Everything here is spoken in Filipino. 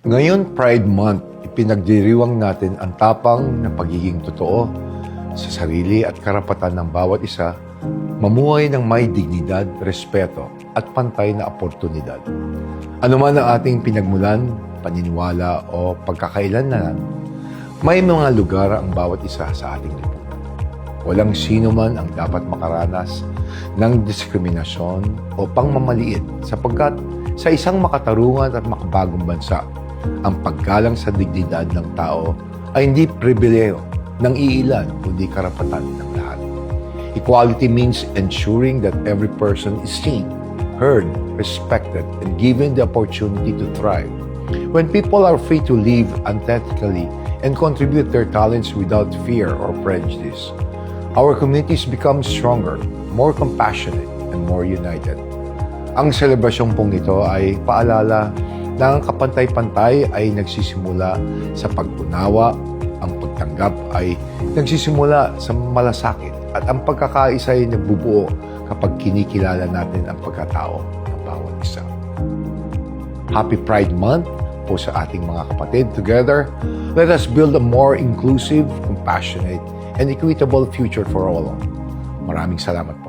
Ngayon, Pride Month, ipinagdiriwang natin ang tapang na pagiging totoo sa sarili at karapatan ng bawat isa, mamuhay ng may dignidad, respeto at pantay na oportunidad. Ano man ang ating pinagmulan, paniniwala o pagkakailanlan, may mga lugar ang bawat isa sa ating lipunan. Walang sino man ang dapat makaranas ng diskriminasyon o pangmamaliit sapagkat sa isang makatarungan at makabagong bansa, ang paggalang sa dignidad ng tao ay hindi pribileyo ng iilan kundi karapatan ng lahat. Equality means ensuring that every person is seen, heard, respected, and given the opportunity to thrive. When people are free to live authentically and contribute their talents without fear or prejudice, our communities become stronger, more compassionate, and more united. Ang selebrasyong pong ito ay paalala na ang kapantay-pantay ay nagsisimula sa pag-unawa, ang pagtanggap ay nagsisimula sa malasakit, at ang pagkakaisa ay nabubuo kapag kinikilala natin ang pagkatao ng bawat isa. Happy Pride Month po sa ating mga kapatid. Together, let us build a more inclusive, compassionate, and equitable future for all. Maraming salamat po.